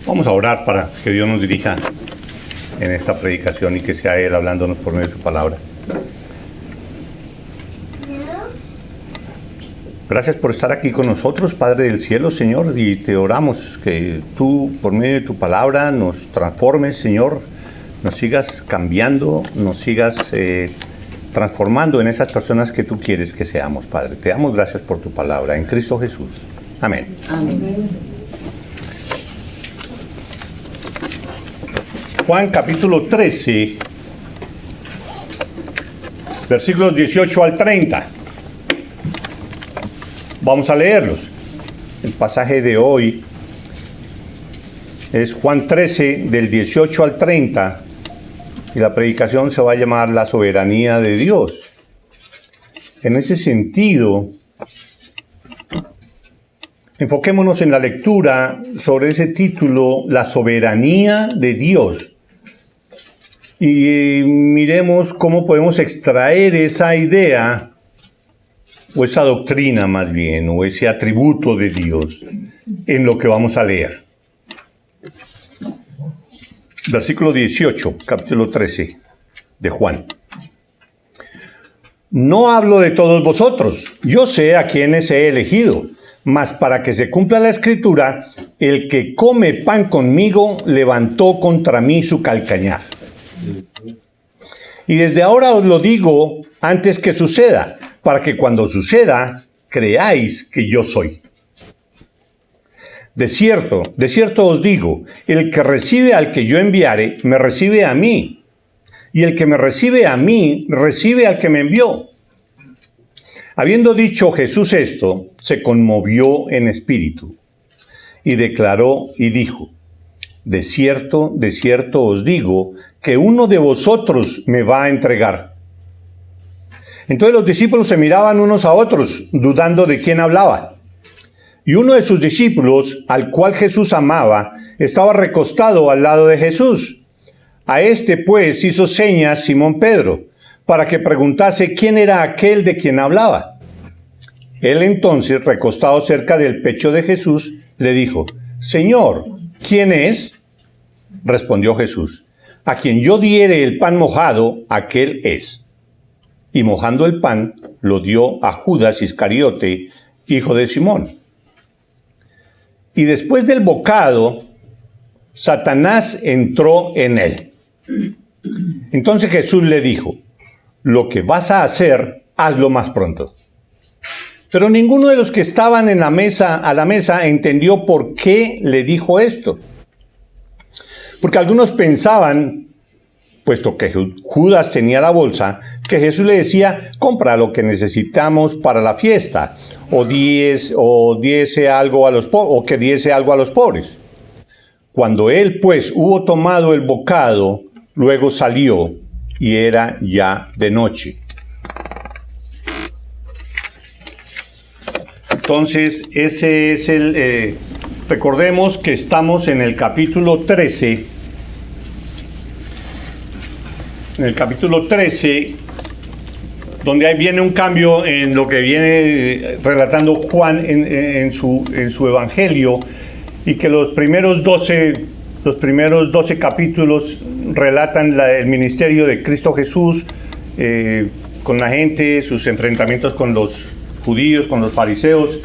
Vamos a orar para que Dios nos dirija en esta predicación y que sea Él hablándonos por medio de su palabra. Gracias por estar aquí con nosotros, Padre del cielo, Señor, y te oramos que tú, por medio de tu palabra, nos transformes, Señor, nos sigas cambiando, nos sigas transformando en esas personas que tú quieres que seamos, Padre. Te damos gracias por tu palabra, en Cristo Jesús. Amén. Amén. Juan capítulo 13, versículos 18 al 30. Vamos a leerlos. El pasaje de hoy es Juan 13, del 18 al 30, y la predicación se va a llamar La soberanía de Dios. En ese sentido, enfoquémonos en la lectura sobre ese título, La soberanía de Dios. Y miremos cómo podemos extraer esa idea, o esa doctrina más bien, o ese atributo de Dios, en lo que vamos a leer. Versículo 18, capítulo 13 de Juan. No hablo de todos vosotros, yo sé a quienes he elegido, mas para que se cumpla la escritura, el que come pan conmigo levantó contra mí su calcañar. Y desde ahora os lo digo antes que suceda, para que cuando suceda, creáis que yo soy. De cierto os digo, el que recibe al que yo enviare, me recibe a mí, y el que me recibe a mí, recibe al que me envió. Habiendo dicho Jesús esto, se conmovió en espíritu, y declaró y dijo, de cierto os digo, que uno de vosotros me va a entregar. Entonces los discípulos se miraban unos a otros, dudando de quién hablaba. Y uno de sus discípulos, al cual Jesús amaba, estaba recostado al lado de Jesús. A este, pues, hizo señas Simón Pedro, para que preguntase quién era aquel de quien hablaba. Él entonces, recostado cerca del pecho de Jesús, le dijo, Señor, ¿quién es? Respondió Jesús, a quien yo diere el pan mojado, aquel es. Y mojando el pan, lo dio a Judas Iscariote, hijo de Simón. Y después del bocado, Satanás entró en él. Entonces Jesús le dijo, lo que vas a hacer, hazlo más pronto. Pero ninguno de los que estaban a la mesa entendió por qué le dijo esto. Porque algunos pensaban, puesto que Judas tenía la bolsa, que Jesús le decía, compra lo que necesitamos para la fiesta, o diese algo a los o que diese algo a los pobres. Cuando él, pues, hubo tomado el bocado, luego salió, y era ya de noche. Entonces, ese es recordemos que estamos en el capítulo 13. En el capítulo 13, donde ahí viene un cambio en lo que viene relatando Juan en su evangelio, y que los primeros 12 capítulos relatan el ministerio de Cristo Jesús con la gente, sus enfrentamientos con los judíos, con los fariseos,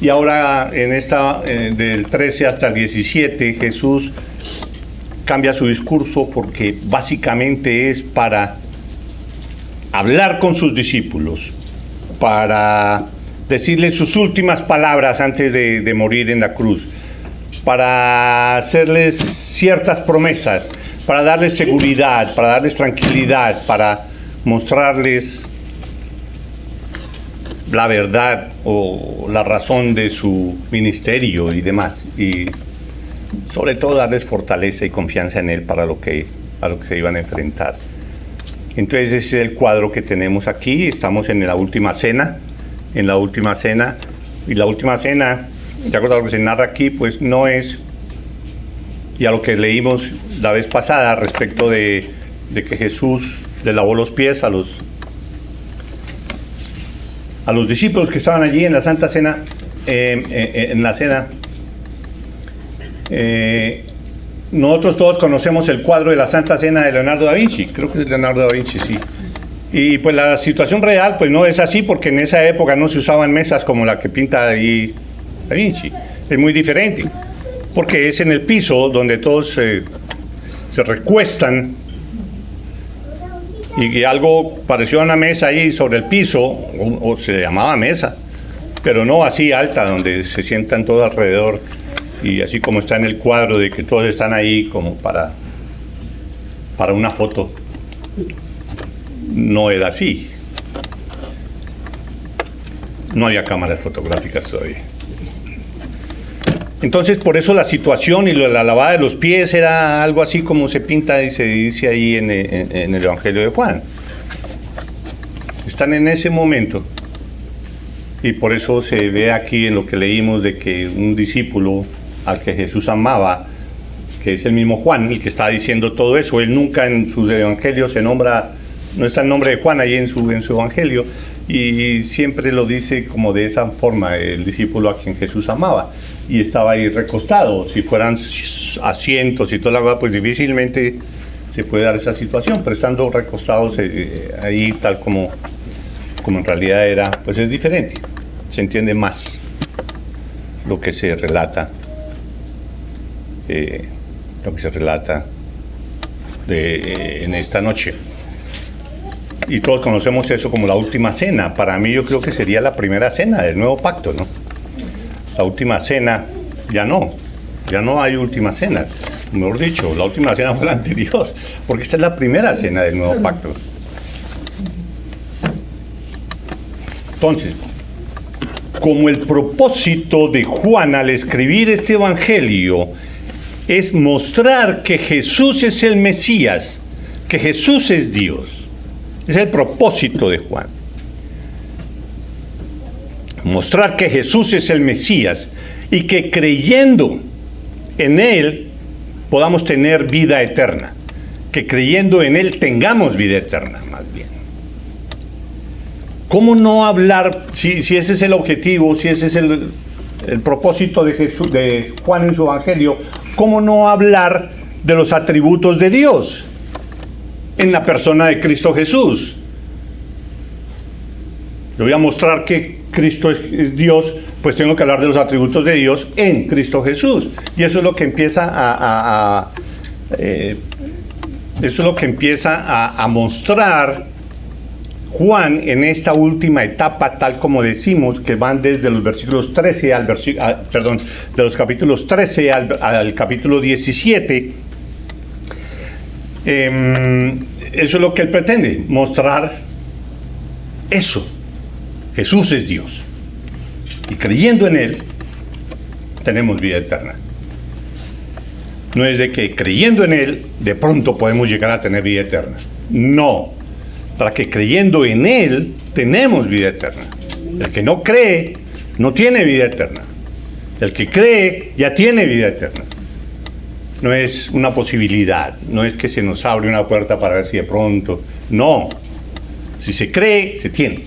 y ahora en esta del 13 hasta el 17 Jesús cambia su discurso porque básicamente es para hablar con sus discípulos, para decirles sus últimas palabras antes de morir en la cruz, para hacerles ciertas promesas, para darles seguridad, para darles tranquilidad, para mostrarles la verdad o la razón de su ministerio y demás, y sobre todo darles fortaleza y confianza en Él para a lo que se iban a enfrentar. Entonces ese es el cuadro que tenemos aquí. Estamos en la última cena, y la última cena, de acuerdo a lo que se narra aquí, pues no es, y a lo que leímos la vez pasada respecto de que Jesús le lavó los pies a los discípulos que estaban allí en la Santa Cena, nosotros todos conocemos el cuadro de la Santa Cena de Leonardo da Vinci, creo que es Leonardo da Vinci, sí. Y pues la situación real pues no es así, porque en esa época no se usaban mesas como la que pinta ahí da Vinci. Es muy diferente, porque es en el piso donde todos se recuestan, y algo pareció a una mesa ahí sobre el piso, o se llamaba mesa, pero no así alta, donde se sientan todos alrededor, y así como está en el cuadro de que todos están ahí como para una foto. No era así. No había cámaras fotográficas todavía. Entonces, por eso la situación y la lavada de los pies era algo así como se pinta y se dice ahí en el Evangelio de Juan. Están en ese momento. Y por eso se ve aquí en lo que leímos de que un discípulo al que Jesús amaba, que es el mismo Juan, el que está diciendo todo eso, él nunca en sus evangelios se nombra, no está el nombre de Juan ahí en su evangelio, y siempre lo dice como de esa forma, el discípulo a quien Jesús amaba, y estaba ahí recostado. Si fueran asientos y toda la cosa, pues difícilmente se puede dar esa situación, pero estando recostados ahí tal como en realidad era, pues es diferente, se entiende más lo que se relata, en esta noche. Y todos conocemos eso como la última cena. Para mí yo creo que sería la primera cena del nuevo pacto, ¿no? La última cena, ya no hay última cena. Mejor dicho, la última cena fue la anterior, porque esta es la primera cena del nuevo pacto. Entonces, como el propósito de Juan al escribir este evangelio es mostrar que Jesús es el Mesías, que Jesús es Dios, es el propósito de Juan. Mostrar que Jesús es el Mesías y que creyendo en Él podamos tener vida eterna, que creyendo en Él tengamos vida eterna, más bien. ¿Cómo no hablar, si ese es el objetivo, si ese es el propósito de Jesús, de Juan en su evangelio, cómo no hablar de los atributos de Dios en la persona de Cristo Jesús? Yo voy a mostrar que Cristo es Dios, pues tengo que hablar de los atributos de Dios en Cristo Jesús. Y eso es lo que empieza a mostrar Juan en esta última etapa, tal como decimos, que van desde los versículos 13 de los capítulos 13 al capítulo 17. Eso es lo que él pretende, mostrar eso. Jesús es Dios. Y creyendo en Él, tenemos vida eterna. No es de que creyendo en Él, de pronto podemos llegar a tener vida eterna. No. Para que creyendo en Él, tenemos vida eterna. El que no cree, no tiene vida eterna. El que cree, ya tiene vida eterna. No es una posibilidad. No es que se nos abre una puerta para ver si de pronto. No. Si se cree, se tiene.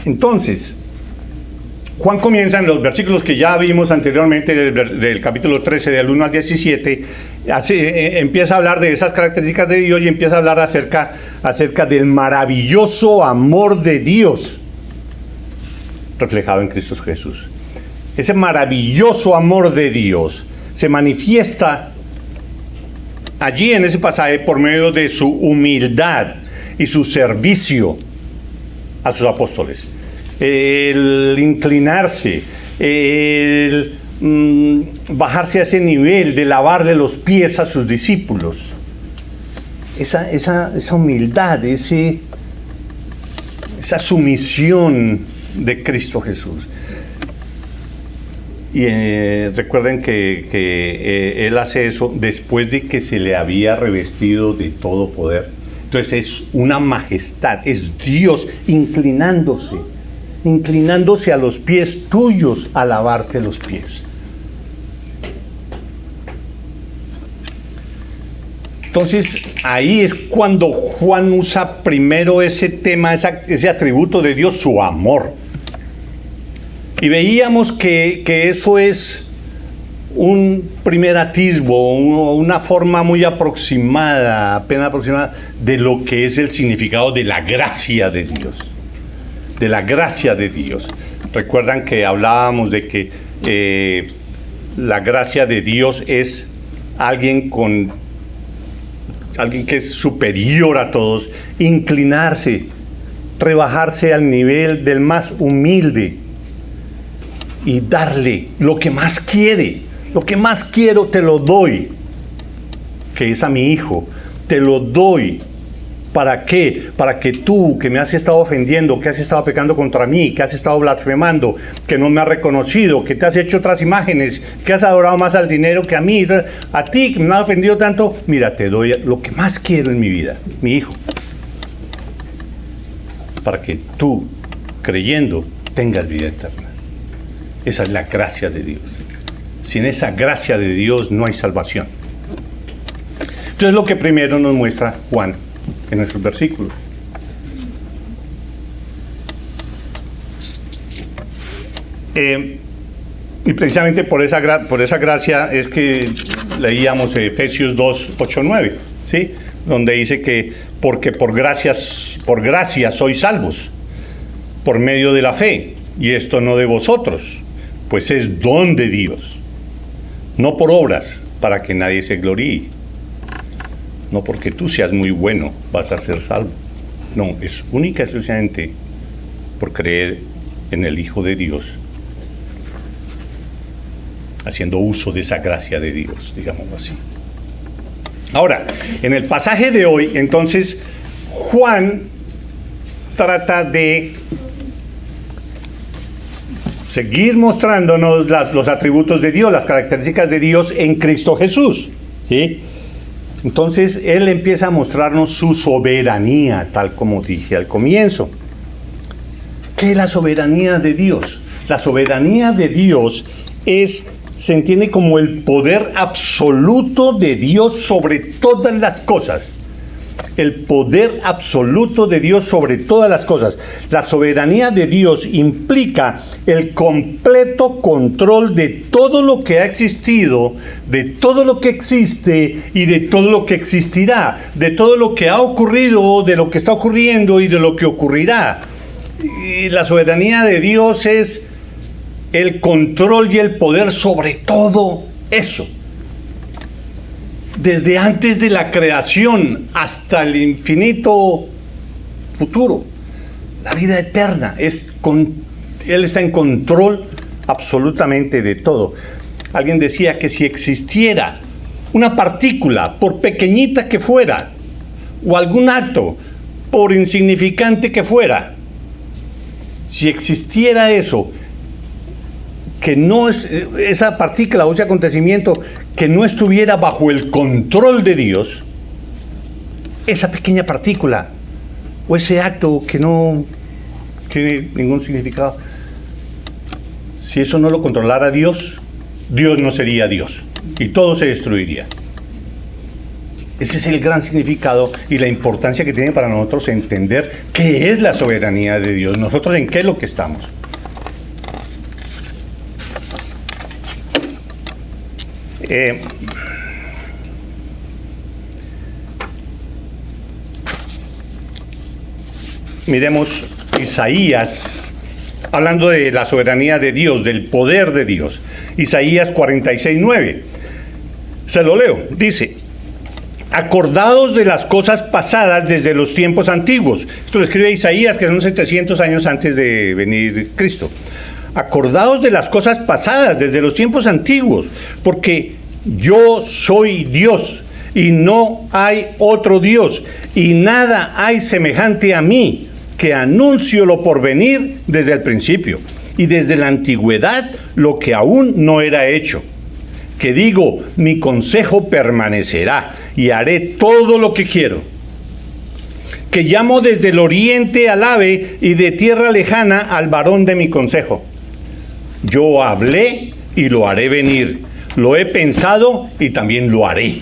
Entonces, Juan comienza en los versículos que ya vimos anteriormente, del capítulo 13, del 1 al 17, empieza a hablar de esas características de Dios y empieza a hablar acerca del maravilloso amor de Dios reflejado en Cristo Jesús. Ese maravilloso amor de Dios se manifiesta allí en ese pasaje por medio de su humildad y su servicio a sus apóstoles. El inclinarse, el bajarse a ese nivel de lavarle los pies a sus discípulos. Esa humildad, esa sumisión de Cristo Jesús. Y recuerden que Él hace eso después de que se le había revestido de todo poder. Entonces es una majestad, es Dios inclinándose a los pies tuyos a lavarte los pies. Entonces ahí es cuando Juan usa primero ese tema, ese atributo de Dios, su amor. Y veíamos que eso es un primer atisbo, una forma muy aproximada, apenas aproximada, de lo que es el significado de la gracia de Dios. De la gracia de Dios. Recuerdan que hablábamos de que la gracia de Dios es alguien que es superior a todos, inclinarse, rebajarse al nivel del más humilde y darle lo que más quiere. Lo que más quiero te lo doy, que es a mi hijo, te lo doy. ¿Para qué? Para que tú, que me has estado ofendiendo, que has estado pecando contra mí, que has estado blasfemando, que no me has reconocido, que te has hecho otras imágenes, que has adorado más al dinero que a mí, a ti que me has ofendido tanto, mira, te doy lo que más quiero en mi vida, mi hijo. Para que tú, creyendo, tengas vida eterna. Esa es la gracia de Dios. Sin esa gracia de Dios no hay salvación. Entonces lo que primero nos muestra Juan en nuestros versículos. Y precisamente por esa gracia es que leíamos Efesios 2, 8, 9, ¿sí? Donde dice que porque por gracia sois salvos, por medio de la fe, y esto no de vosotros, pues es don de Dios, no por obras, para que nadie se gloríe. No porque tú seas muy bueno vas a ser salvo. No, es única y exclusivamente por creer en el Hijo de Dios, haciendo uso de esa gracia de Dios, digámoslo así. Ahora, en el pasaje de hoy, entonces, Juan trata de seguir mostrándonos los atributos de Dios, las características de Dios en Cristo Jesús, ¿sí? Entonces, él empieza a mostrarnos su soberanía, tal como dije al comienzo. ¿Qué es la soberanía de Dios? La soberanía de Dios se entiende como el poder absoluto de Dios sobre todas las cosas. El poder absoluto de Dios sobre todas las cosas. La soberanía de Dios implica el completo control de todo lo que ha existido, de todo lo que existe y de todo lo que existirá, de todo lo que ha ocurrido, de lo que está ocurriendo y de lo que ocurrirá. Y la soberanía de Dios es el control y el poder sobre todo eso. Desde antes de la creación hasta el infinito futuro, la vida eterna, Él está en control absolutamente de todo. Alguien decía que si existiera una partícula, por pequeñita que fuera, o algún acto, por insignificante que fuera, si existiera eso, que no es esa partícula o ese acontecimiento que no estuviera bajo el control de Dios, esa pequeña partícula o ese acto que no tiene ningún significado, si eso no lo controlara Dios, Dios no sería Dios y todo se destruiría. Ese es el gran significado y la importancia que tiene para nosotros entender qué es la soberanía de Dios, nosotros en qué es lo que estamos. Miremos Isaías, hablando de la soberanía de Dios, del poder de Dios. Isaías 46:9. Se lo leo. Dice: acordaos de las cosas pasadas desde los tiempos antiguos. Esto lo escribe Isaías, que son 700 años antes de venir Cristo. Acordaos de las cosas pasadas desde los tiempos antiguos, porque yo soy Dios y no hay otro Dios, y nada hay semejante a mí, que anuncio lo por venir desde el principio, y desde la antigüedad lo que aún no era hecho. Que digo, mi consejo permanecerá, y haré todo lo que quiero. Que llamo desde el oriente al ave, y de tierra lejana al varón de mi consejo. Yo hablé y lo haré venir. Lo he pensado y también lo haré.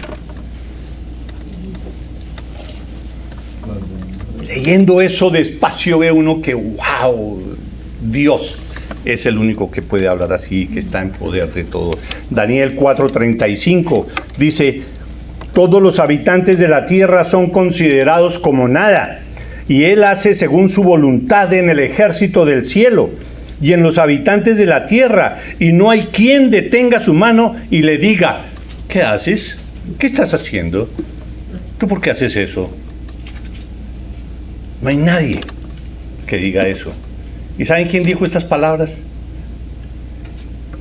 Leyendo eso despacio ve uno que, wow, Dios, es el único que puede hablar así, que está en poder de todo. Daniel 4:35 dice: todos los habitantes de la tierra son considerados como nada, y Él hace según su voluntad en el ejército del cielo y en los habitantes de la tierra, y no hay quien detenga su mano y le diga: ¿qué haces? ¿Qué estás haciendo? ¿Tú por qué haces eso? No hay nadie que diga eso. ¿Y saben quién dijo estas palabras?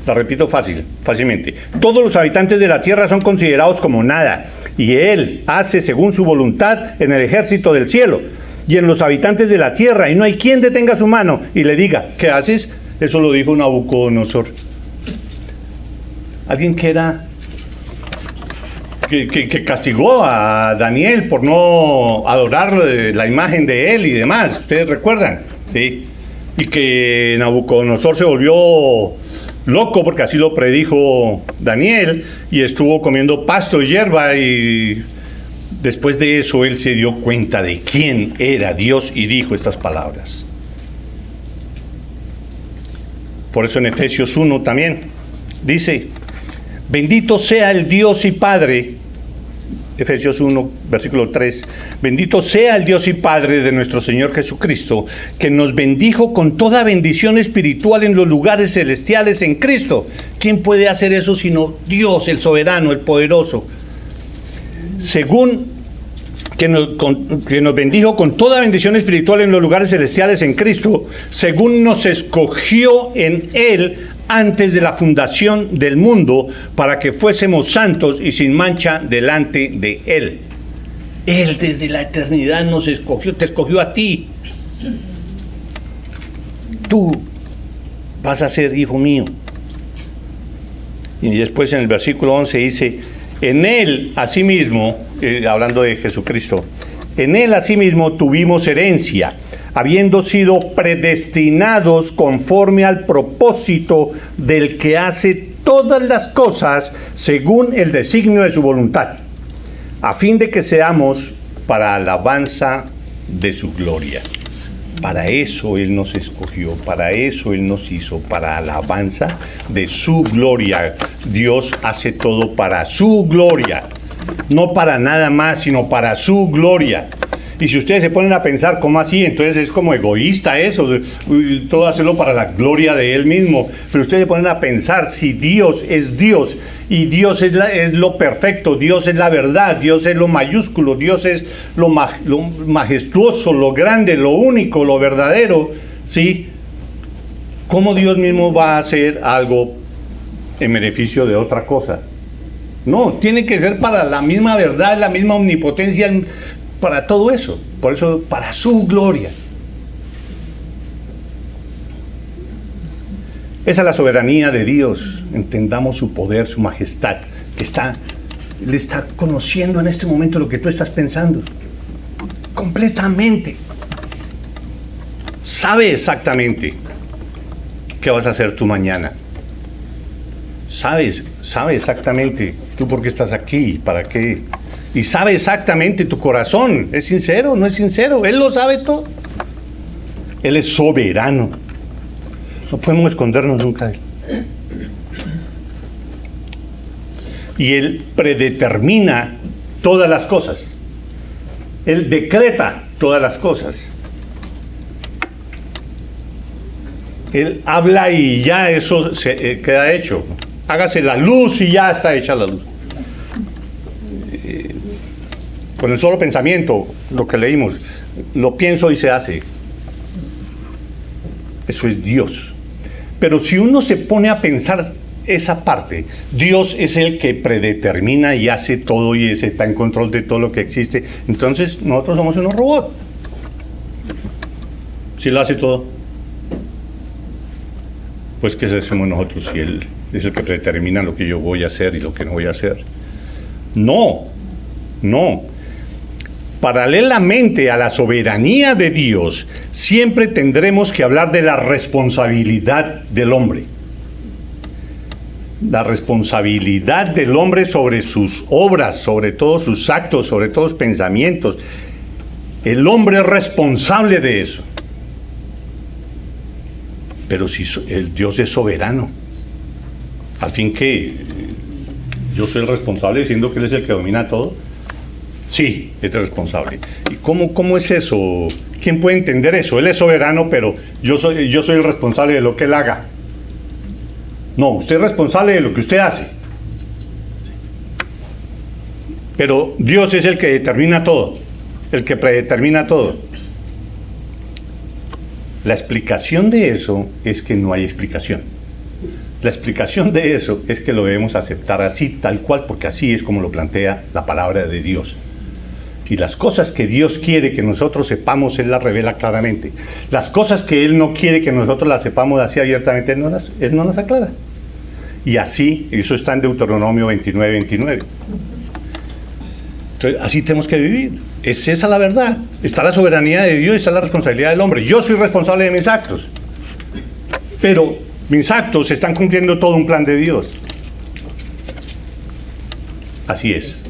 La repito fácilmente. Todos los habitantes de la tierra son considerados como nada, y Él hace según su voluntad en el ejército del cielo y en los habitantes de la tierra, y no hay quien detenga su mano y le diga: ¿qué haces? Eso lo dijo Nabucodonosor. Alguien que castigó a Daniel por no adorar la imagen de él y demás. ¿Ustedes recuerdan? ¿Sí? Y que Nabucodonosor se volvió loco porque así lo predijo Daniel y estuvo comiendo pasto y hierba, y después de eso él se dio cuenta de quién era Dios y dijo estas palabras. Por eso en Efesios 1 también dice: bendito sea el Dios y Padre, Efesios 1, versículo 3, bendito sea el Dios y Padre de nuestro Señor Jesucristo, que nos bendijo con toda bendición espiritual en los lugares celestiales en Cristo. ¿Quién puede hacer eso sino Dios, el soberano, el poderoso? Según que nos bendijo con toda bendición espiritual en los lugares celestiales en Cristo, según nos escogió en Él antes de la fundación del mundo, para que fuésemos santos y sin mancha delante de Él. Él desde la eternidad nos escogió, te escogió a ti. Tú vas a ser hijo mío. Y después en el versículo 11 dice: en Él asimismo, hablando de Jesucristo, en Él asimismo tuvimos herencia, habiendo sido predestinados conforme al propósito del que hace todas las cosas según el designio de su voluntad, a fin de que seamos para alabanza de su gloria. Para eso Él nos escogió, para eso Él nos hizo, para alabanza de su gloria. Dios hace todo para su gloria, no para nada más, sino para su gloria. Y si ustedes se ponen a pensar, ¿cómo así? Entonces es como egoísta eso, todo hacerlo para la gloria de Él mismo. Pero ustedes se ponen a pensar, si Dios es Dios, y Dios es lo perfecto, Dios es la verdad, Dios es lo mayúsculo, Dios es lo majestuoso, lo grande, lo único, lo verdadero, ¿sí? ¿Cómo Dios mismo va a hacer algo en beneficio de otra cosa? No, tiene que ser para la misma verdad, la misma omnipotencia, para todo eso. Por eso, para su gloria. Esa es la soberanía de Dios. Entendamos su poder, su majestad, que le está conociendo en este momento lo que tú estás pensando. Completamente. Sabe exactamente qué vas a hacer tú mañana. Sabe exactamente tú por qué estás aquí, para qué. Y sabe exactamente tu corazón. ¿Es sincero? ¿No es sincero? Él lo sabe todo. Él es soberano. No podemos escondernos nunca de Él. Y Él predetermina todas las cosas. Él decreta todas las cosas. Él habla y ya eso queda hecho. Hágase la luz y ya está hecha la luz. Con el solo pensamiento, lo que leímos, lo pienso y se hace. Eso es Dios. Pero si uno se pone a pensar esa parte, Dios es el que predetermina y hace todo y está en control de todo lo que existe. Entonces nosotros somos unos robots. Si lo hace todo, pues ¿qué hacemos nosotros si Él es el que predetermina lo que yo voy a hacer y lo que no voy a hacer? No. Paralelamente a la soberanía de Dios, siempre tendremos que hablar de la responsabilidad del hombre. La responsabilidad del hombre sobre sus obras, sobre todos sus actos, sobre todos sus pensamientos. El hombre es responsable de eso. Pero si el Dios es soberano, al fin que yo soy el responsable diciendo que Él es el que domina todo. Sí, es el responsable. ¿Y cómo es eso? ¿Quién puede entender eso? Él es soberano, pero yo soy el responsable de lo que Él haga. No, usted es responsable de lo que usted hace. Pero Dios es el que determina todo, el que predetermina todo. La explicación de eso es que no hay explicación. La explicación de eso es que lo debemos aceptar así, tal cual, porque así es como lo plantea la palabra de Dios. Y las cosas que Dios quiere que nosotros sepamos, Él las revela claramente. Las cosas que Él no quiere que nosotros las sepamos así abiertamente, Él no las aclara. Y así, eso está en Deuteronomio 29:29. Entonces, así tenemos que vivir. Es esa la verdad. Está la soberanía de Dios y está la responsabilidad del hombre. Yo soy responsable de mis actos. Pero mis actos están cumpliendo todo un plan de Dios. Así es.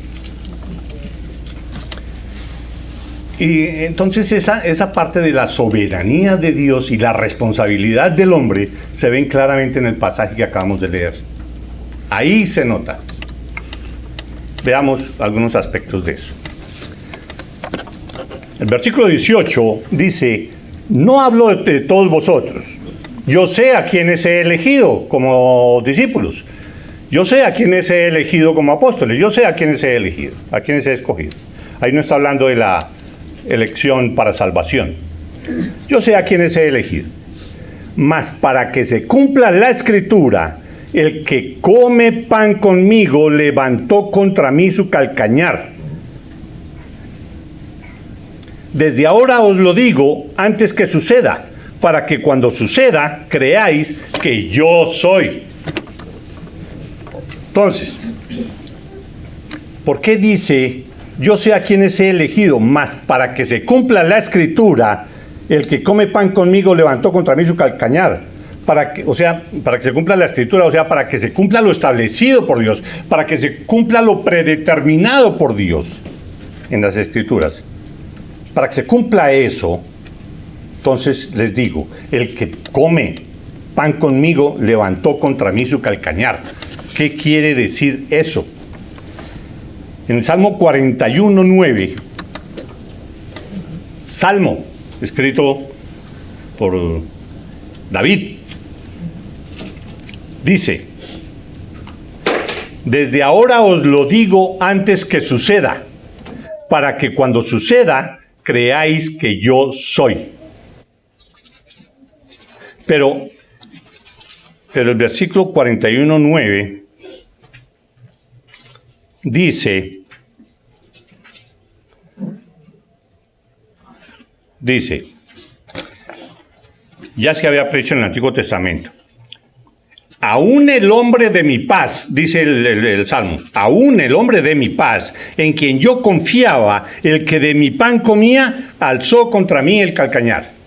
Y entonces esa parte de la soberanía de Dios y la responsabilidad del hombre se ven claramente en el pasaje que acabamos de leer. Ahí se nota. Veamos algunos aspectos de eso. El versículo 18 dice: no hablo de todos vosotros. Yo sé a quienes he elegido como discípulos. Yo sé a quienes he elegido como apóstoles. Yo sé a quienes he elegido, a quienes he escogido. Ahí no está hablando de la elección para salvación. Yo sé a quienes he elegido. Mas para que se cumpla la escritura, el que come pan conmigo levantó contra mí su calcañar. Desde ahora os lo digo antes que suceda, para que cuando suceda creáis que yo soy. Entonces, ¿por qué dice yo sé a quienes he elegido? Mas para que se cumpla la escritura, el que come pan conmigo levantó contra mí su calcañar. Para que se cumpla la escritura, o sea, para que se cumpla lo establecido por Dios, para que se cumpla lo predeterminado por Dios en las escrituras. Para que se cumpla eso, entonces les digo, el que come pan conmigo levantó contra mí su calcañar. ¿Qué quiere decir eso? En el Salmo 41:9, Salmo escrito por David, dice: desde ahora os lo digo antes que suceda, para que cuando suceda creáis que yo soy. Pero el versículo 41:9 dice, ya se había predicho en el Antiguo Testamento, aún el hombre de mi paz, dice el Salmo, aún el hombre de mi paz, en quien yo confiaba, el que de mi pan comía, alzó contra mí el calcañar.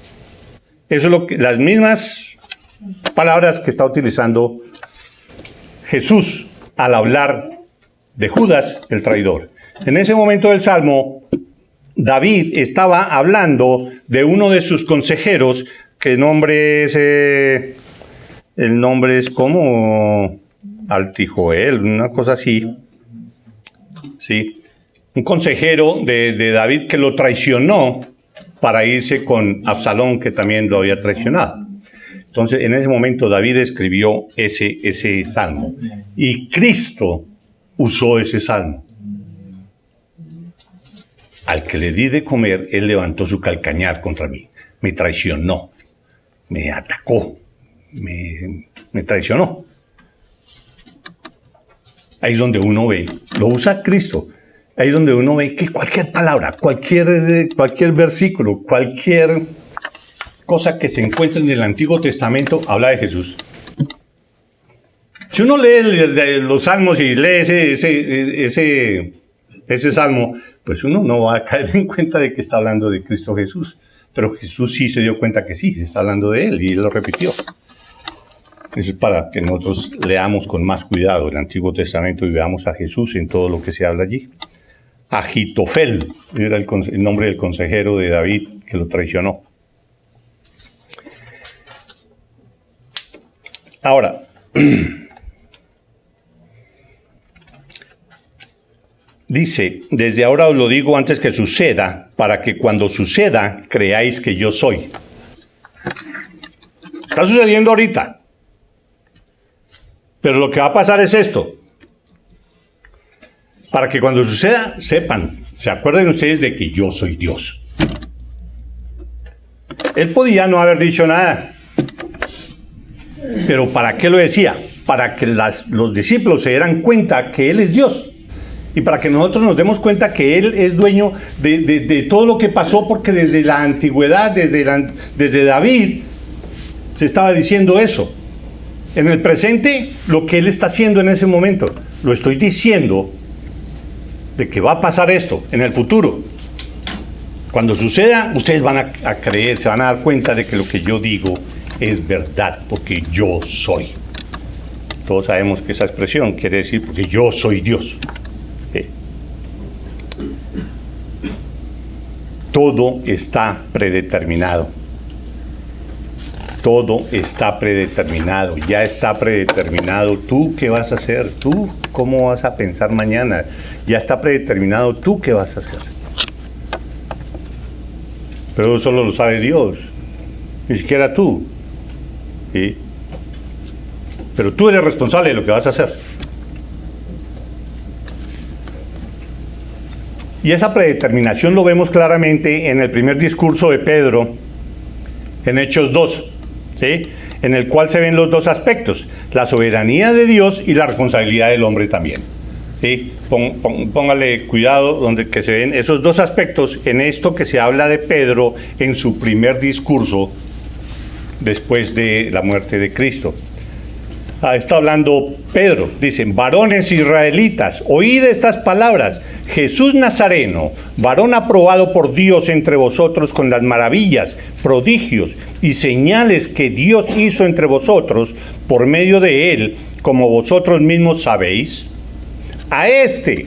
Eso es las mismas palabras que está utilizando Jesús al hablar de Judas, el traidor. En ese momento del Salmo, David estaba hablando de uno de sus consejeros, que el nombre es como Altijoel, una cosa así. Sí. Un consejero de David que lo traicionó para irse con Absalón, que también lo había traicionado. Entonces, en ese momento David escribió ese salmo. Y Cristo usó ese salmo. Al que le di de comer, él levantó su calcañar contra mí. Me traicionó. Me atacó. Me traicionó. Ahí es donde uno ve. Lo usa Cristo. Ahí es donde uno ve que cualquier palabra, cualquier versículo, cualquier cosa que se encuentre en el Antiguo Testamento habla de Jesús. Si uno lee los salmos y lee ese salmo, pues uno no va a caer en cuenta de que está hablando de Cristo Jesús. Pero Jesús sí se dio cuenta que sí, se está hablando de Él, y Él lo repitió. Eso es para que nosotros leamos con más cuidado el Antiguo Testamento y veamos a Jesús en todo lo que se habla allí. Agitofel era el nombre del consejero de David que lo traicionó. Ahora, dice, desde ahora os lo digo antes que suceda, para que cuando suceda creáis que yo soy. Está sucediendo ahorita. Pero lo que va a pasar es esto. Para que cuando suceda, sepan, se acuerden ustedes de que yo soy Dios. Él podía no haber dicho nada. Pero ¿para qué lo decía? Para que los discípulos se dieran cuenta que Él es Dios. Y para que nosotros nos demos cuenta que Él es dueño de todo lo que pasó, porque desde la antigüedad, desde David, se estaba diciendo eso. En el presente, lo que Él está haciendo en ese momento, lo estoy diciendo de que va a pasar esto en el futuro. Cuando suceda, ustedes van a creer, se van a dar cuenta de que lo que yo digo es verdad, porque yo soy. Todos sabemos que esa expresión quiere decir porque yo soy Dios. ¿Sí? Todo está predeterminado. Todo está predeterminado, ya está predeterminado. ¿Tú qué vas a hacer? ¿Tú cómo vas a pensar mañana? Ya está predeterminado. ¿Tú qué vas a hacer? Pero eso solo lo sabe Dios, ni siquiera tú. ¿Sí? Pero tú eres responsable de lo que vas a hacer. Y esa predeterminación lo vemos claramente en el primer discurso de Pedro, en Hechos 2. ¿Sí? En el cual se ven los dos aspectos, la soberanía de Dios y la responsabilidad del hombre también. ¿Sí? Póngale cuidado donde que se ven esos dos aspectos en esto que se habla de Pedro en su primer discurso después de la muerte de Cristo. Está hablando Pedro, dicen, varones israelitas, oíd estas palabras. Jesús Nazareno, varón aprobado por Dios entre vosotros con las maravillas, prodigios y señales que Dios hizo entre vosotros por medio de él, como vosotros mismos sabéis, a este,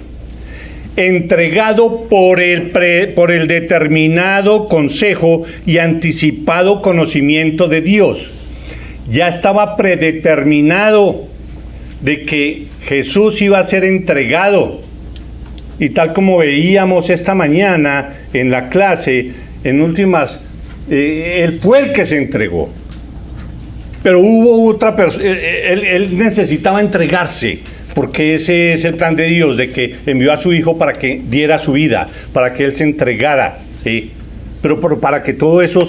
entregado por el determinado consejo y anticipado conocimiento de Dios. Ya estaba predeterminado de que Jesús iba a ser entregado. Y tal como veíamos esta mañana en la clase, en últimas, Él fue el que se entregó. Pero hubo otra persona, él necesitaba entregarse, porque ese es el plan de Dios, de que envió a su Hijo para que diera su vida, para que Él se entregara. ¿Sí? Pero para que todo eso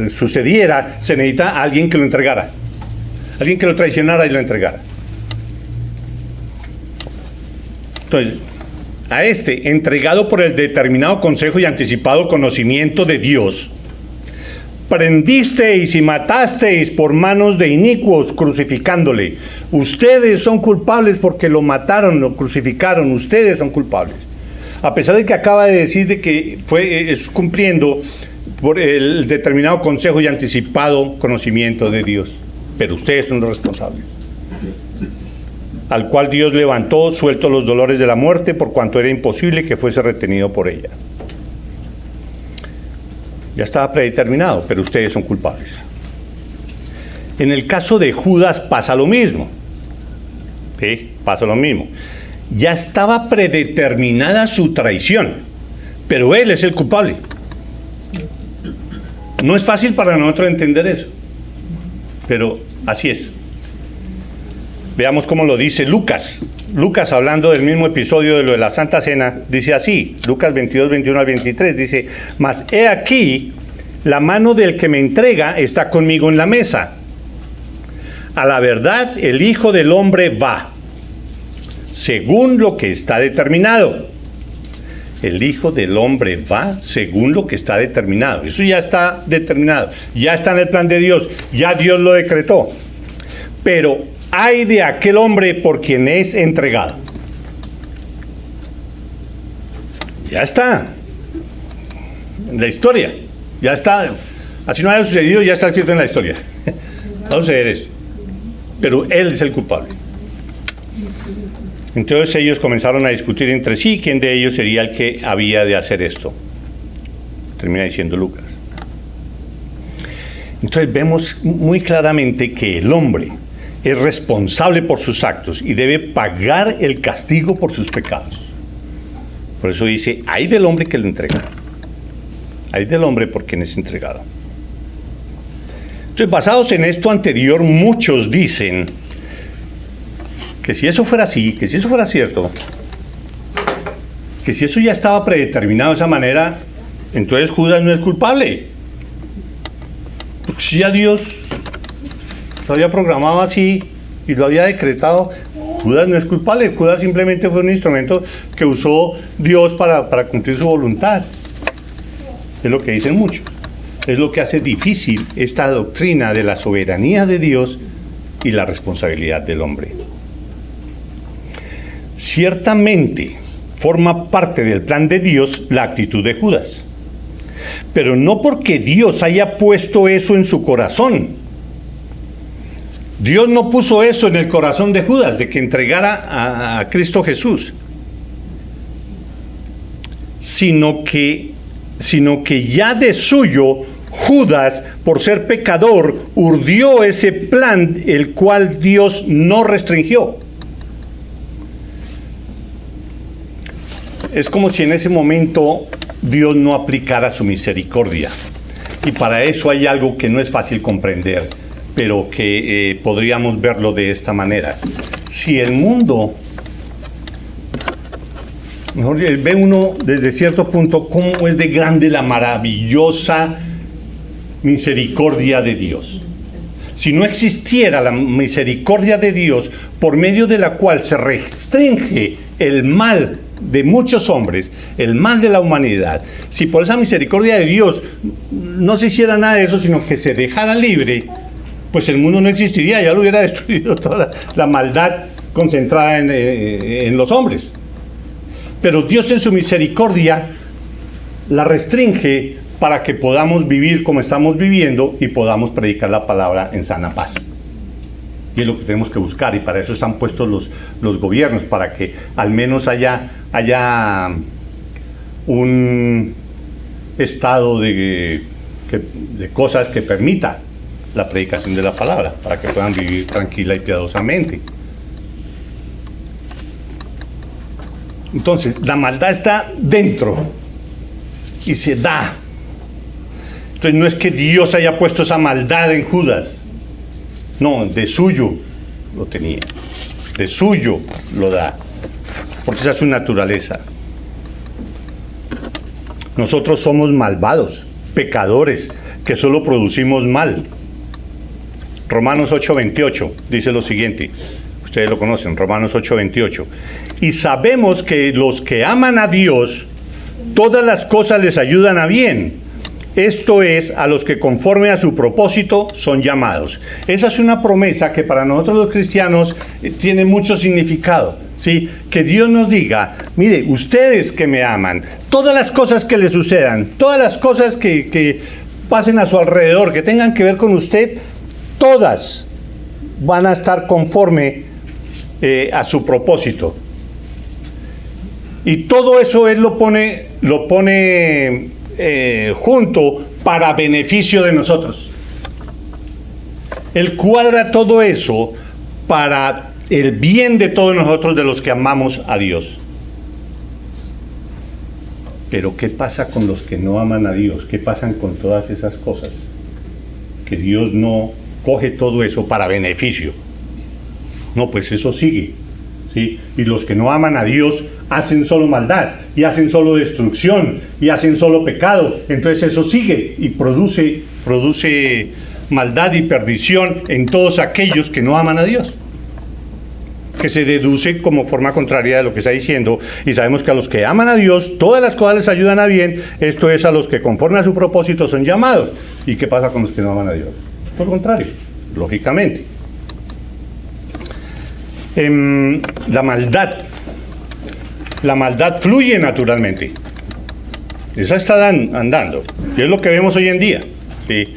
sucediera, se necesita alguien que lo entregara. Alguien que lo traicionara y lo entregara. Entonces, a este, entregado por el determinado consejo y anticipado conocimiento de Dios, prendisteis y matasteis por manos de inicuos, crucificándole. Ustedes son culpables porque lo mataron, lo crucificaron, ustedes son culpables. A pesar de que acaba de decir de que es cumpliendo por el determinado consejo y anticipado conocimiento de Dios. Pero ustedes son los responsables. Al cual Dios levantó, suelto los dolores de la muerte, por cuanto era imposible que fuese retenido por ella. Ya estaba predeterminado, pero ustedes son culpables. En el caso de Judas pasa lo mismo. ¿Sí? Pasa lo mismo. Ya estaba predeterminada su traición, pero él es el culpable. No es fácil para nosotros entender eso, pero así es. Veamos cómo lo dice Lucas. Lucas, hablando del mismo episodio de lo de la Santa Cena, dice así, Lucas 22, 21 al 23, dice, mas he aquí, la mano del que me entrega está conmigo en la mesa. A la verdad, el Hijo del Hombre va, según lo que está determinado. El Hijo del Hombre va según lo que está determinado. Eso ya está determinado, ya está en el plan de Dios, ya Dios lo decretó. Pero ay de aquel hombre por quien es entregado. Ya está. En la historia. Ya está. Así no haya sucedido, ya está escrito en la historia. Va a suceder esto. Pero él es el culpable. Entonces ellos comenzaron a discutir entre sí quién de ellos sería el que había de hacer esto. Termina diciendo Lucas. Entonces vemos muy claramente que el hombre es responsable por sus actos y debe pagar el castigo por sus pecados. Por eso dice, ay del hombre que lo entrega. Ay del hombre por quien es entregado. Entonces, basados en esto anterior, muchos dicen que si eso fuera así, que si eso fuera cierto, que si eso ya estaba predeterminado de esa manera, entonces Judas no es culpable. Porque si ya Dios lo había programado así y lo había decretado, Judas no es culpable. Judas simplemente fue un instrumento que usó Dios para cumplir su voluntad. Es lo que dicen muchos. Es lo que hace difícil esta doctrina de la soberanía de Dios y la responsabilidad del hombre. Ciertamente forma parte del plan de Dios la actitud de Judas, pero no porque Dios haya puesto eso en su corazón. Dios no puso eso en el corazón de Judas, de que entregara a Cristo Jesús, sino que ya de suyo Judas, por ser pecador, urdió ese plan, el cual Dios no restringió. Es como si en ese momento Dios no aplicara su misericordia. Y para eso hay algo que no es fácil comprender, pero que podríamos verlo de esta manera. Si el mundo, mejor ve uno desde cierto punto cómo es de grande la maravillosa misericordia de Dios. Si no existiera la misericordia de Dios, por medio de la cual se restringe el mal de muchos hombres, el mal de la humanidad, si por esa misericordia de Dios no se hiciera nada de eso, sino que se dejara libre, pues el mundo no existiría, ya lo hubiera destruido toda la maldad concentrada en los hombres. Pero Dios en su misericordia la restringe para que podamos vivir como estamos viviendo y podamos predicar la palabra en sana paz. Y es lo que tenemos que buscar, y para eso están puestos los gobiernos, para que al menos haya un estado de cosas que permita la predicación de la palabra, para que puedan vivir tranquila y piadosamente. Entonces, la maldad está dentro y se da. Entonces, no es que Dios haya puesto esa maldad en Judas. No, de suyo lo tenía. De suyo lo da. Porque esa es su naturaleza. Nosotros somos malvados, pecadores, que solo producimos mal. Romanos 8:28 dice lo siguiente. Ustedes lo conocen, Romanos 8:28. Y sabemos que los que aman a Dios, todas las cosas les ayudan a bien. Esto es, a los que conforme a su propósito son llamados. Esa es una promesa que para nosotros los cristianos tiene mucho significado, ¿sí? Que Dios nos diga, mire, ustedes que me aman, todas las cosas que le sucedan, todas las cosas que pasen a su alrededor, que tengan que ver con usted, todas van a estar conforme a su propósito. Y todo eso Él lo pone junto para beneficio de nosotros. Él cuadra todo eso para el bien de todos nosotros, de los que amamos a Dios. Pero ¿qué pasa con los que no aman a Dios? ¿Qué pasan con todas esas cosas? Que Dios no coge todo eso para beneficio. No, pues eso sigue, ¿sí? Y los que no aman a Dios hacen solo maldad, y hacen solo destrucción, y hacen solo pecado. Entonces eso sigue y produce maldad y perdición en todos aquellos que no aman a Dios, que se deduce como forma contraria de lo que está diciendo. Y sabemos que a los que aman a Dios, todas las cosas les ayudan a bien. Esto es, a los que conforme a su propósito son llamados. ¿Y qué pasa con los que no aman a Dios? Por contrario, lógicamente. La maldad fluye naturalmente. Esa está andando. Y es lo que vemos hoy en día, ¿sí?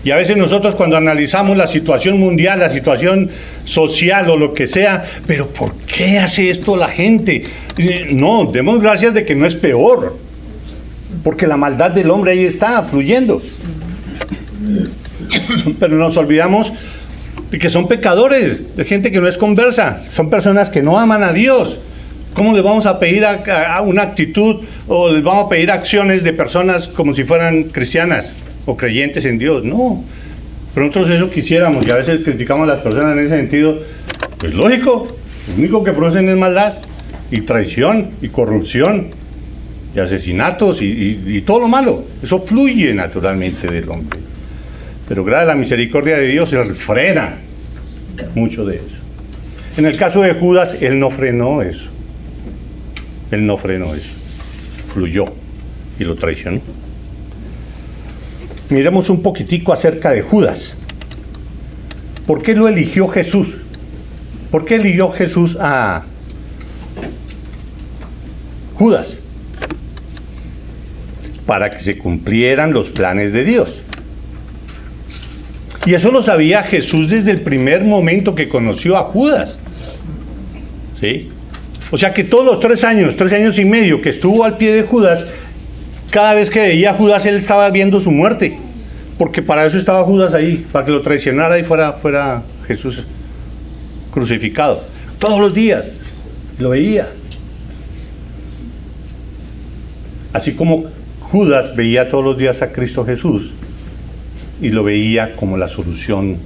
Y a veces nosotros, cuando analizamos la situación mundial, la situación social o lo que sea, pero ¿por qué hace esto la gente? No, demos gracias de que no es peor, porque la maldad del hombre ahí está fluyendo. Pero nos olvidamos de que son pecadores, de gente que no es conversa, son personas que no aman a Dios. ¿Cómo les vamos a pedir a una actitud o les vamos a pedir acciones de personas como si fueran cristianas o creyentes en Dios? No. Pero nosotros eso quisiéramos y a veces criticamos a las personas en ese sentido. Pues lógico, lo único que producen es maldad y traición y corrupción y asesinatos y todo lo malo. Eso fluye naturalmente del hombre. Pero gracias a la misericordia de Dios, Él frena mucho de eso. En el caso de Judas, Él no frenó eso. Él no frenó eso. Fluyó y lo traicionó. Miremos un poquitico acerca de Judas. ¿Por qué lo eligió Jesús? ¿Por qué eligió Jesús a Judas? Para que se cumplieran los planes de Dios. Y eso lo sabía Jesús desde el primer momento que conoció a Judas. ¿Sí? O sea que todos los 3 años y medio que estuvo al pie de Judas, cada vez que veía a Judas, él estaba viendo su muerte. Porque para eso estaba Judas ahí, para que lo traicionara y fuera Jesús crucificado. Todos los días lo veía. Así como Judas veía todos los días a Cristo Jesús y lo veía como la solución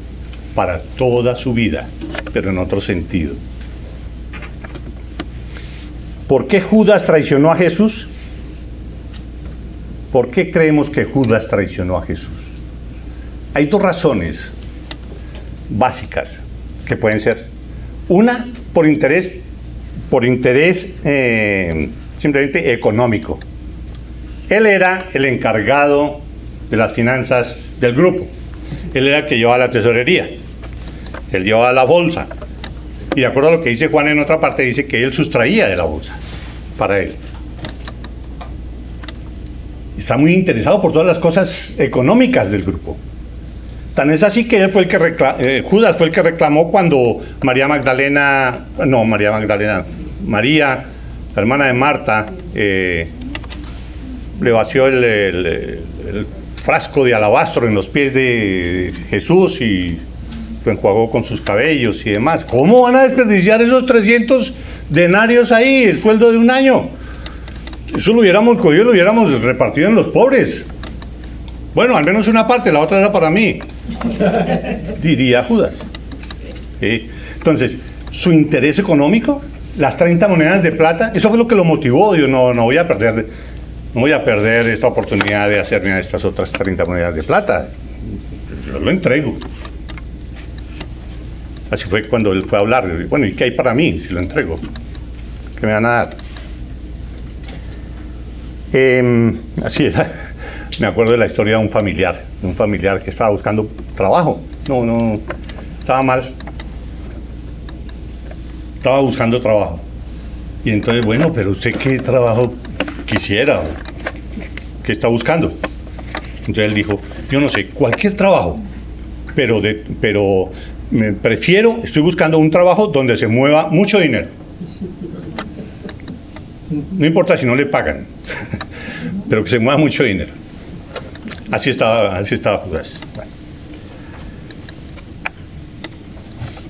para toda su vida, pero en otro sentido. ¿Por qué Judas traicionó a Jesús? ¿Por qué creemos que Judas traicionó a Jesús? Hay 2 razones básicas que pueden ser. Una, por interés simplemente económico. Él era el encargado de las finanzas del grupo. Él era el que llevaba la tesorería. Él llevaba la bolsa. Y de acuerdo a lo que dice Juan en otra parte, dice que él sustraía de la bolsa para él. Está muy interesado por todas las cosas económicas del grupo. Tan es así que él fue el que Judas fue el que reclamó cuando María, la hermana de Marta, le vació el frasco de alabastro en los pies de Jesús y lo enjuagó con sus cabellos y demás. ¿Cómo van a desperdiciar esos 300 denarios ahí, el sueldo de un año? Eso lo hubiéramos cogido, lo hubiéramos repartido en los pobres. Bueno, al menos una parte, la otra era para mí, diría Judas. ¿Sí? Entonces, su interés económico, las 30 monedas de plata, eso fue lo que lo motivó. Digo, no voy a perder esta oportunidad de hacerme a estas otras 30 monedas de plata. Yo lo entrego. Así fue cuando él fue a hablar. Bueno, ¿y qué hay para mí si lo entrego? ¿Qué me van a dar? Así es. Me acuerdo de la historia de un familiar que estaba buscando trabajo. No, estaba mal. Estaba buscando trabajo. Y entonces, bueno, pero usted qué trabajo quisiera, qué está buscando. Entonces él dijo, yo no sé, cualquier trabajo, pero estoy buscando un trabajo donde se mueva mucho dinero. No importa si no le pagan, pero que se mueva mucho dinero. Así estaba Judas. Bueno.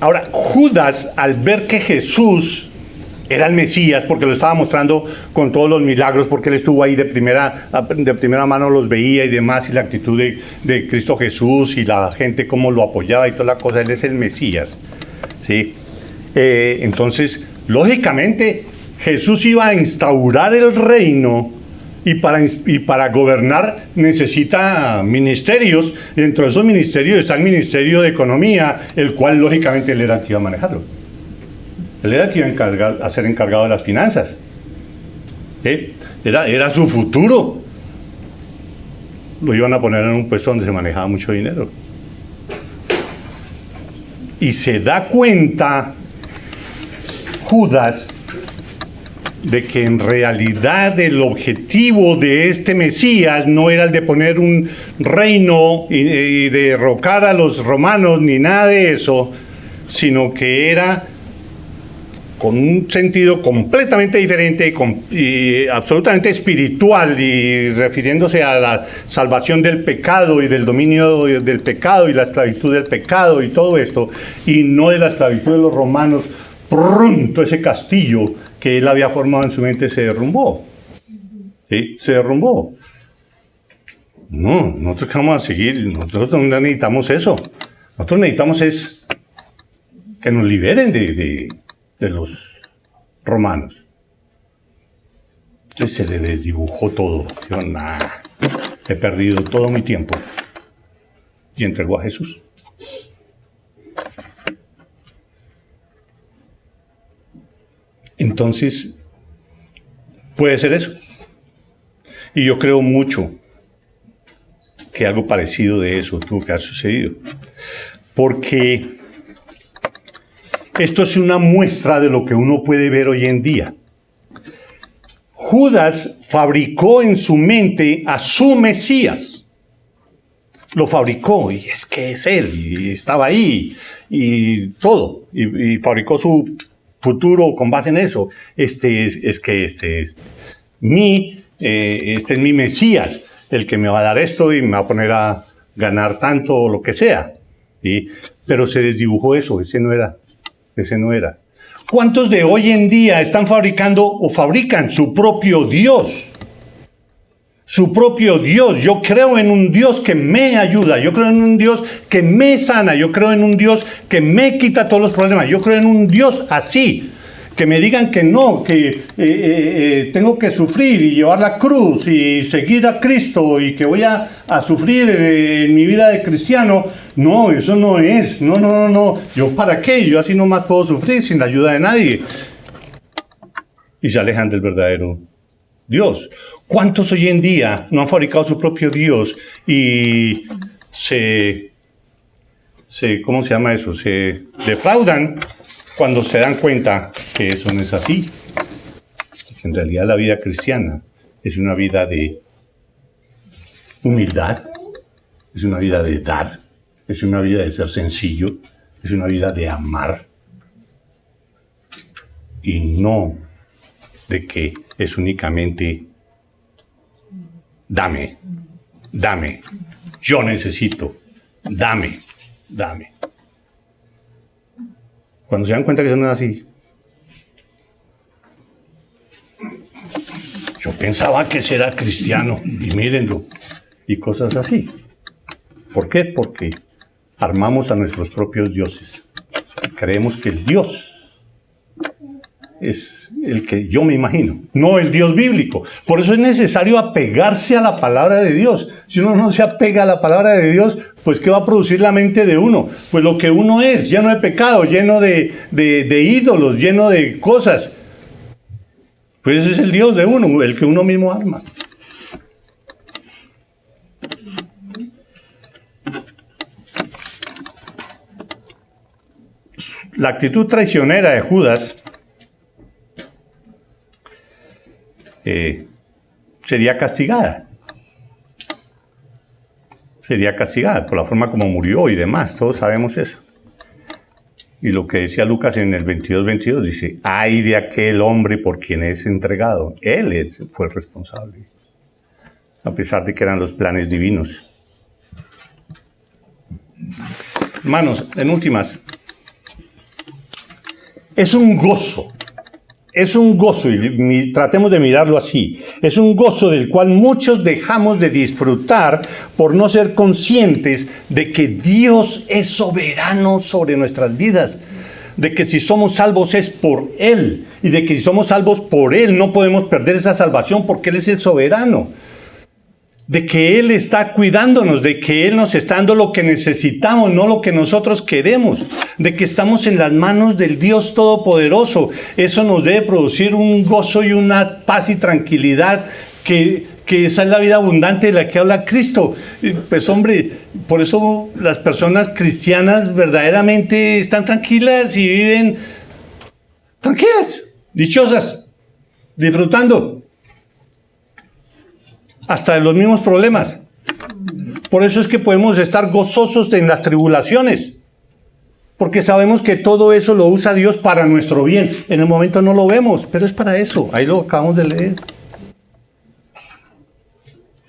Ahora, Judas, al ver que Jesús era el Mesías, porque lo estaba mostrando con todos los milagros, porque él estuvo ahí de primera mano, los veía y demás, y la actitud de Cristo Jesús y la gente cómo lo apoyaba y toda la cosa, él es el Mesías, ¿sí? Entonces, lógicamente, Jesús iba a instaurar el reino, y para gobernar necesita ministerios, y dentro de esos ministerios está el Ministerio de Economía, el cual lógicamente él era el que iba a manejarlo. Él era el que iba a ser encargado de las finanzas. Era su futuro. Lo iban a poner en un puesto donde se manejaba mucho dinero. Y se da cuenta Judas de que en realidad el objetivo de este Mesías no era el de poner un reino y derrocar a los romanos ni nada de eso, sino que era con un sentido completamente diferente y absolutamente espiritual, y refiriéndose a la salvación del pecado y del dominio del pecado y la esclavitud del pecado y todo esto, y no de la esclavitud de los romanos. Pronto ese castillo que él había formado en su mente se derrumbó. ¿Sí? Se derrumbó. No, nosotros vamos a seguir, nosotros no necesitamos eso. Nosotros necesitamos es que nos liberen de los romanos. Entonces se le desdibujó todo. Yo, he perdido todo mi tiempo. Y entregó a Jesús. Entonces, puede ser eso. Y yo creo mucho que algo parecido de eso tuvo que haber sucedido. Porque esto es una muestra de lo que uno puede ver hoy en día. Judas fabricó en su mente a su Mesías. Lo fabricó, y es que es él, y estaba ahí, y todo. Y fabricó su futuro con base en eso. Este es mi Mesías, el que me va a dar esto y me va a poner a ganar tanto o lo que sea. ¿Sí? Pero se desdibujó eso, ese no era. ¿Cuántos de hoy en día están fabricando o fabrican su propio Dios? Su propio Dios. Yo creo en un Dios que me ayuda. Yo creo en un Dios que me sana. Yo creo en un Dios que me quita todos los problemas. Yo creo en un Dios así. Que me digan que no, que tengo que sufrir y llevar la cruz y seguir a Cristo y que voy a sufrir en mi vida de cristiano. No, eso no es. No. ¿Yo para qué? Yo así nomás puedo sufrir sin la ayuda de nadie. Y se alejan del verdadero Dios. ¿Cuántos hoy en día no han fabricado su propio Dios y ¿cómo se llama eso? Se defraudan cuando se dan cuenta que eso no es así? En realidad la vida cristiana es una vida de humildad, es una vida de dar, es una vida de ser sencillo, es una vida de amar, y no de que es únicamente dame, yo necesito, dame. Cuando se dan cuenta que eso no es así. Yo pensaba que ese era cristiano, y mírenlo, y cosas así. ¿Por qué? Porque armamos a nuestros propios dioses. Creemos que el Dios es el que yo me imagino, no el Dios bíblico. Por eso es necesario apegarse a la palabra de Dios. Si uno no se apega a la palabra de Dios, pues ¿qué va a producir la mente de uno? Pues lo que uno es, lleno de pecado, lleno de ídolos, lleno de cosas. Pues ese es el Dios de uno, el que uno mismo arma. La actitud traicionera de Judas sería castigada. Sería castigada por la forma como murió y demás. Todos sabemos eso. Y lo que decía Lucas en el 22:22 dice: ay de aquel hombre por quien es entregado. Él fue el responsable, a pesar de que eran los planes divinos. Hermanos, en últimas, es un gozo, y tratemos de mirarlo así, es un gozo del cual muchos dejamos de disfrutar por no ser conscientes de que Dios es soberano sobre nuestras vidas, de que si somos salvos es por Él, y de que si somos salvos por Él no podemos perder esa salvación porque Él es el soberano. De que Él está cuidándonos, de que Él nos está dando lo que necesitamos, no lo que nosotros queremos, de que estamos en las manos del Dios Todopoderoso. Eso nos debe producir un gozo y una paz y tranquilidad, que esa es la vida abundante de la que habla Cristo. Pues hombre, por eso las personas cristianas verdaderamente están tranquilas y viven tranquilas, dichosas, disfrutando hasta de los mismos problemas. Por eso es que podemos estar gozosos en las tribulaciones, Porque sabemos que todo eso lo usa Dios para nuestro bien. En el momento no lo vemos, pero es para eso. Ahí lo acabamos de leer.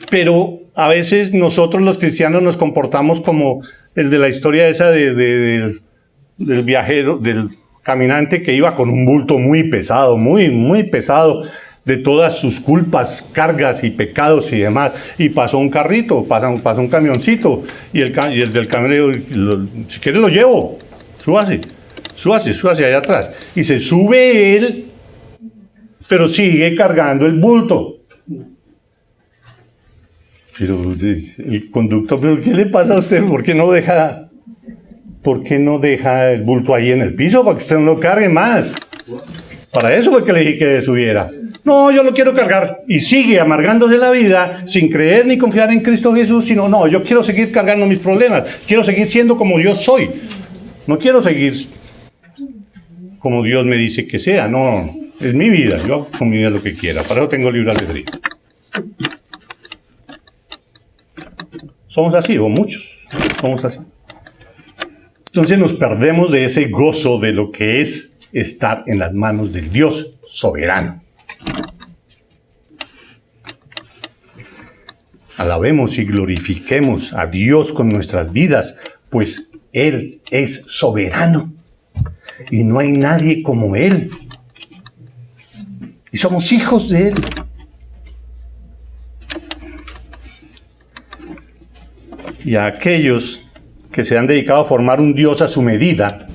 Pero a veces nosotros los cristianos nos comportamos como el de la historia esa del viajero, del caminante que iba con un bulto muy pesado, muy pesado, de todas sus culpas, cargas y pecados y demás. Y pasó un carrito, pasó un camioncito, y el del camionero, si quiere lo llevo, súbase allá atrás. Y se sube él, pero sigue cargando el bulto. Pero el conductor, ¿pero qué le pasa a usted? ¿Por qué no deja el bulto ahí en el piso para que usted no lo cargue más? Para eso fue que le dije que subiera. No, yo lo quiero cargar. Y sigue amargándose la vida sin creer ni confiar en Cristo Jesús, sino no, yo quiero seguir cargando mis problemas. Quiero seguir siendo como yo soy. No quiero seguir como Dios me dice que sea. No, es mi vida. Yo hago con mi vida lo que quiera. Para eso tengo libre albedrío. Somos así, o muchos somos así. Entonces nos perdemos de ese gozo de lo que es estar en las manos del Dios soberano. Alabemos y glorifiquemos a Dios con nuestras vidas, pues Él es soberano y no hay nadie como Él. Y somos hijos de Él. Y a aquellos que se han dedicado a formar un Dios a su medida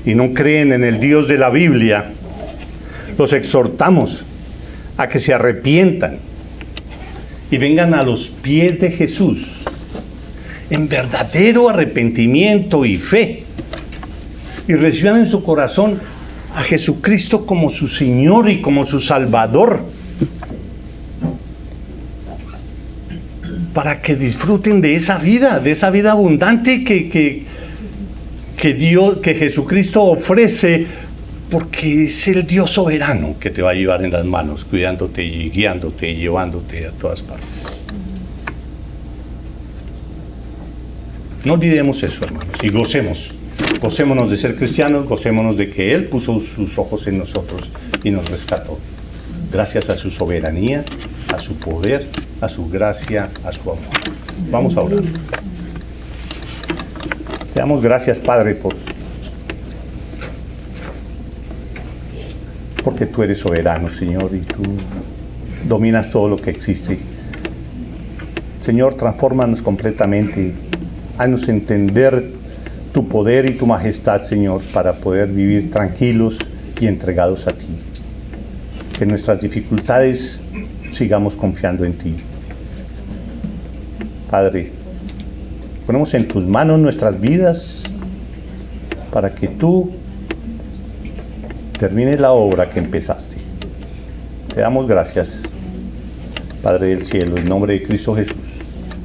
y no creen en el Dios de la Biblia, los exhortamos a que se arrepientan y vengan a los pies de Jesús en verdadero arrepentimiento y fe y reciban en su corazón a Jesucristo como su Señor y como su Salvador, para que disfruten de esa vida abundante que Jesucristo ofrece, porque es el Dios soberano que te va a llevar en las manos, cuidándote y guiándote y llevándote a todas partes. No olvidemos eso, hermanos, y gocémonos de ser cristianos, gocémonos de que Él puso sus ojos en nosotros y nos rescató. Gracias a su soberanía, a su poder, a su gracia, a su amor. Vamos a orar. Te damos gracias, Padre, porque tú eres soberano, Señor, y tú dominas todo lo que existe. Señor, transfórmanos completamente. Haznos entender tu poder y tu majestad, Señor, para poder vivir tranquilos y entregados a ti. Que en nuestras dificultades sigamos confiando en ti. Padre, ponemos en tus manos nuestras vidas para que tú termines la obra que empezaste. Te damos gracias, Padre del cielo, en nombre de Cristo Jesús.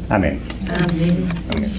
Amén. Amén. Amén.